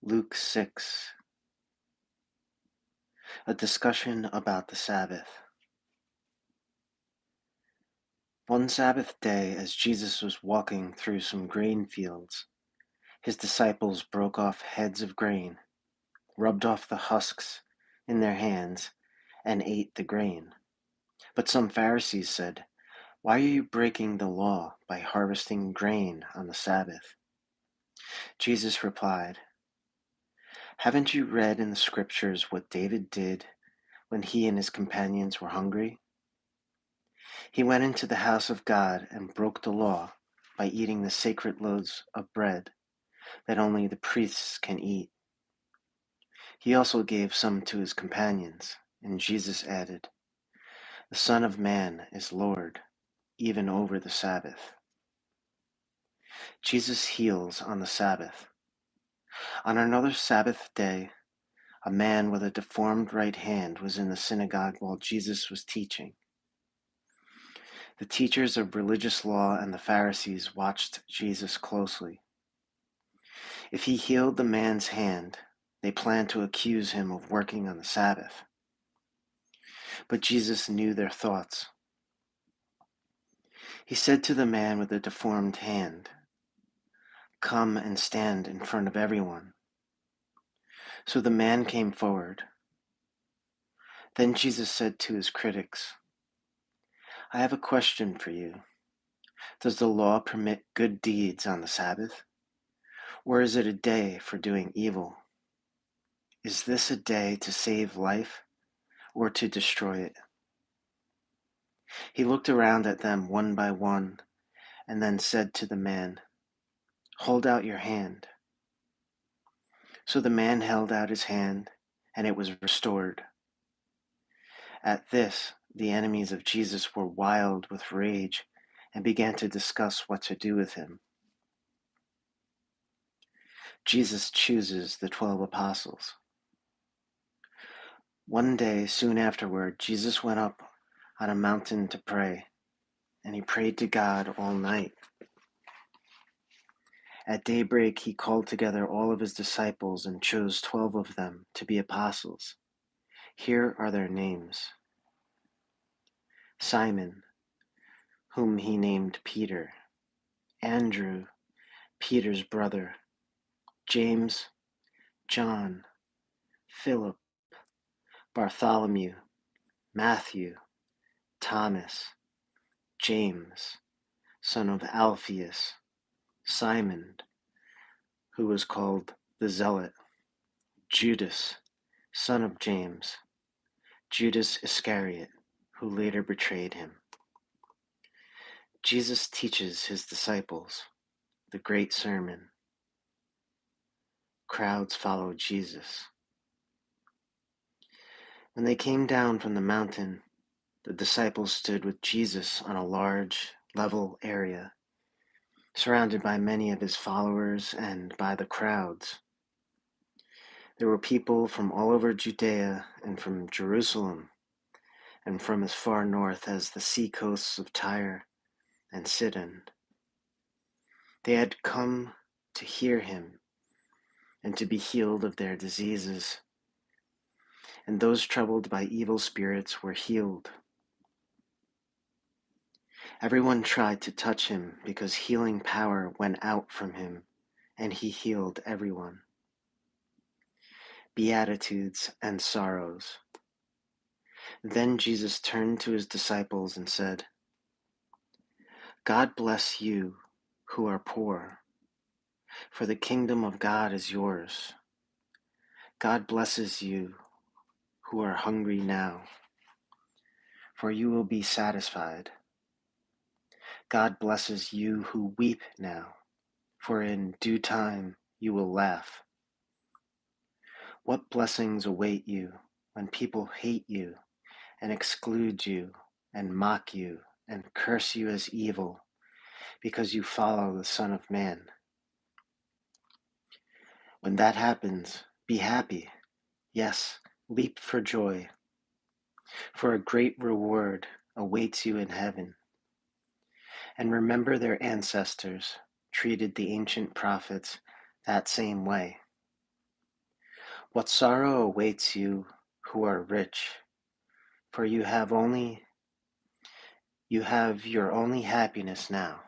Luke 6, a discussion about the Sabbath. One Sabbath day, as Jesus was walking through some grain fields, his disciples broke off heads of grain, rubbed off the husks in their hands, and ate the grain. But some Pharisees said, "Why are you breaking the law by harvesting grain on the Sabbath?" Jesus replied, "Haven't you read in the scriptures what David did when he and his companions were hungry? He went into the house of God and broke the law by eating the sacred loaves of bread that only the priests can eat. He also gave some to his companions, and Jesus added, 'The Son of Man is Lord, even over the Sabbath.'" Jesus heals on the Sabbath. On another Sabbath day, a man with a deformed right hand was in the synagogue while Jesus was teaching. The teachers of religious law and the Pharisees watched Jesus closely. If he healed the man's hand, they planned to accuse him of working on the Sabbath. But Jesus knew their thoughts. He said to the man with the deformed hand, "Come and stand in front of everyone." So the man came forward. Then Jesus said to his critics, "I have a question for you. Does the law permit good deeds on the Sabbath? Or is it a day for doing evil? Is this a day to save life or to destroy it?" He looked around at them one by one and then said to the man, "Hold out your hand." So the man held out his hand, and it was restored. At this, the enemies of Jesus were wild with rage and began to discuss what to do with him. Jesus chooses the 12 apostles. One day, soon afterward, Jesus went up on a mountain to pray, and he prayed to God all night. At daybreak, he called together all of his disciples and chose 12 of them to be apostles. Here are their names: Simon, whom he named Peter; Andrew, Peter's brother; James, John, Philip, Bartholomew, Matthew, Thomas, James, son of Alphaeus, Simon, who was called the Zealot, Judas, son of James, Judas Iscariot, who later betrayed him. Jesus teaches his disciples the great sermon. Crowds follow Jesus. When they came down from the mountain, the disciples stood with Jesus on a large, level area, surrounded by many of his followers and by the crowds. There were people from all over Judea and from Jerusalem and from as far north as the sea coasts of Tyre and Sidon. They had come to hear him and to be healed of their diseases, and those troubled by evil spirits were healed. Everyone tried to touch him because healing power went out from him, and he healed everyone. Beatitudes and sorrows. Then Jesus turned to his disciples and said, "God bless you who are poor, for the kingdom of God is yours. God blesses you who are hungry now, for you will be satisfied. God blesses you who weep now, for in due time you will laugh. What blessings await you when people hate you and exclude you and mock you and curse you as evil because you follow the Son of Man. When that happens, be happy. Yes, leap for joy, for a great reward awaits you in heaven. And remember, their ancestors treated the ancient prophets that same way. What sorrow awaits you who are rich, for you have your only happiness now.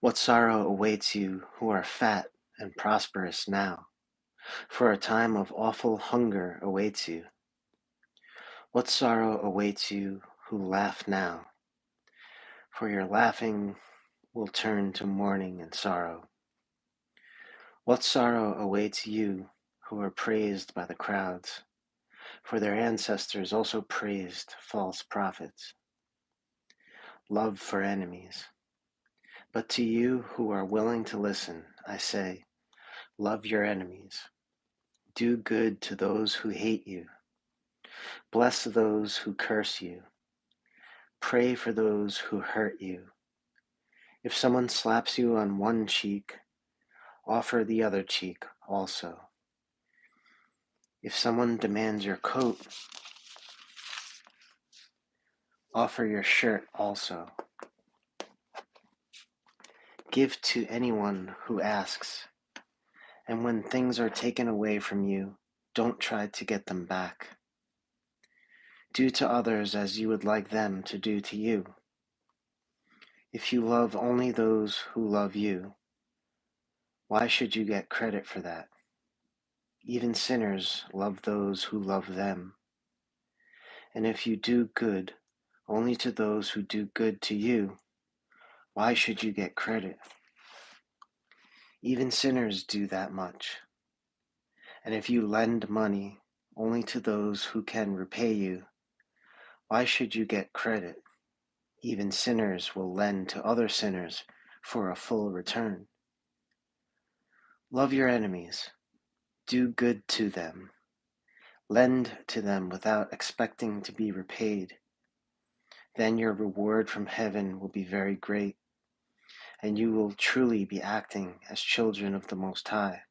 What sorrow awaits you who are fat and prosperous now, for a time of awful hunger awaits you. What sorrow awaits you who laugh now, for your laughing will turn to mourning and sorrow. What sorrow awaits you who are praised by the crowds, for their ancestors also praised false prophets. Love for enemies. But to you who are willing to listen, I say, love your enemies. Do good to those who hate you. Bless those who curse you. Pray for those who hurt you. If someone slaps you on one cheek, offer the other cheek also. If someone demands your coat, offer your shirt also. Give to anyone who asks, and when things are taken away from you, don't try to get them back. Do to others as you would like them to do to you. If you love only those who love you, why should you get credit for that? Even sinners love those who love them. And if you do good only to those who do good to you, why should you get credit? Even sinners do that much. And if you lend money only to those who can repay you, why should you get credit? Even sinners will lend to other sinners for a full return. Love your enemies. Do good to them. Lend to them without expecting to be repaid. Then your reward from heaven will be very great, and you will truly be acting as children of the Most High.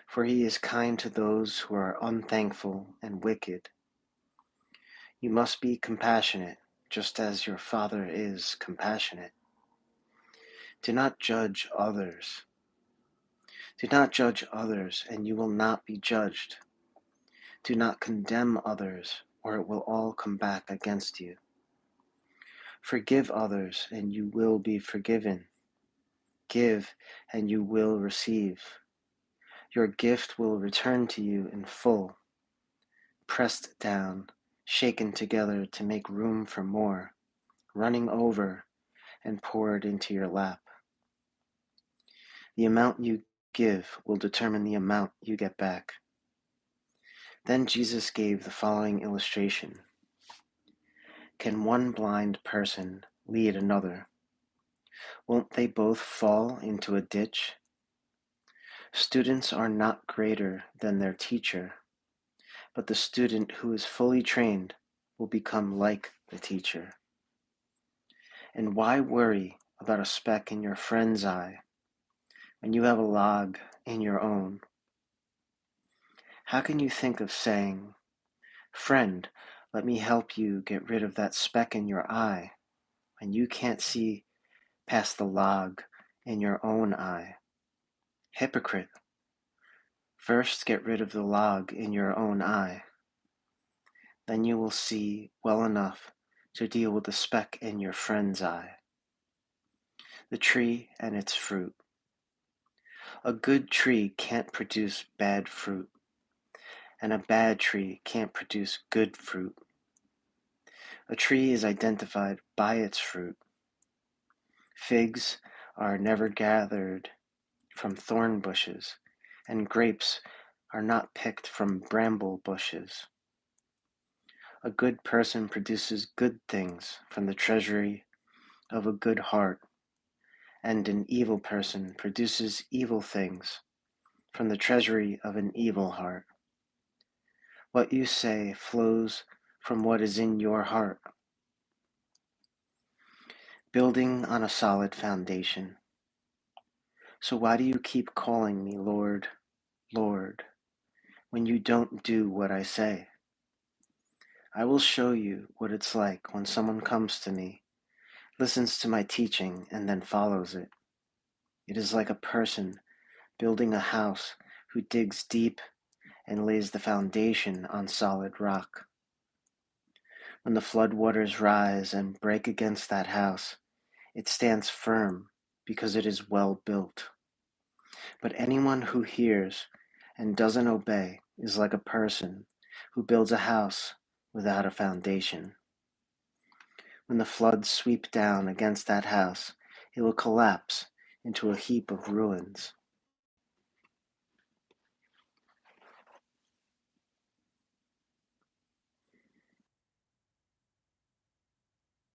For he is kind to those who are unthankful and wicked. You must be compassionate, just as your Father is compassionate. Do not judge others. Do not judge others, and you will not be judged. Do not condemn others, or it will all come back against you. Forgive others, and you will be forgiven. Give, and you will receive. Your gift will return to you in full, pressed down, shaken together to make room for more, running over and poured into your lap. The amount you give will determine the amount you get back. Then Jesus gave the following illustration. Can one blind person lead another? Won't they both fall into a ditch? Students are not greater than their teacher, but the student who is fully trained will become like the teacher. And why worry about a speck in your friend's eye when you have a log in your own? How can you think of saying, "Friend, let me help you get rid of that speck in your eye," when you can't see past the log in your own eye? Hypocrite! First get rid of the log in your own eye. Then you will see well enough to deal with the speck in your friend's eye. The tree and its fruit. A good tree can't produce bad fruit, and a bad tree can't produce good fruit. A tree is identified by its fruit. Figs are never gathered from thorn bushes, and grapes are not picked from bramble bushes. A good person produces good things from the treasury of a good heart, and an evil person produces evil things from the treasury of an evil heart. What you say flows from what is in your heart. Building on a solid foundation. So why do you keep calling me Lord, Lord, when you don't do what I say? I will show you what it's like when someone comes to me, listens to my teaching, and then follows it. It is like a person building a house who digs deep and lays the foundation on solid rock. When the floodwaters rise and break against that house, it stands firm because it is well built. But anyone who hears and doesn't obey is like a person who builds a house without a foundation. When the floods sweep down against that house, it will collapse into a heap of ruins.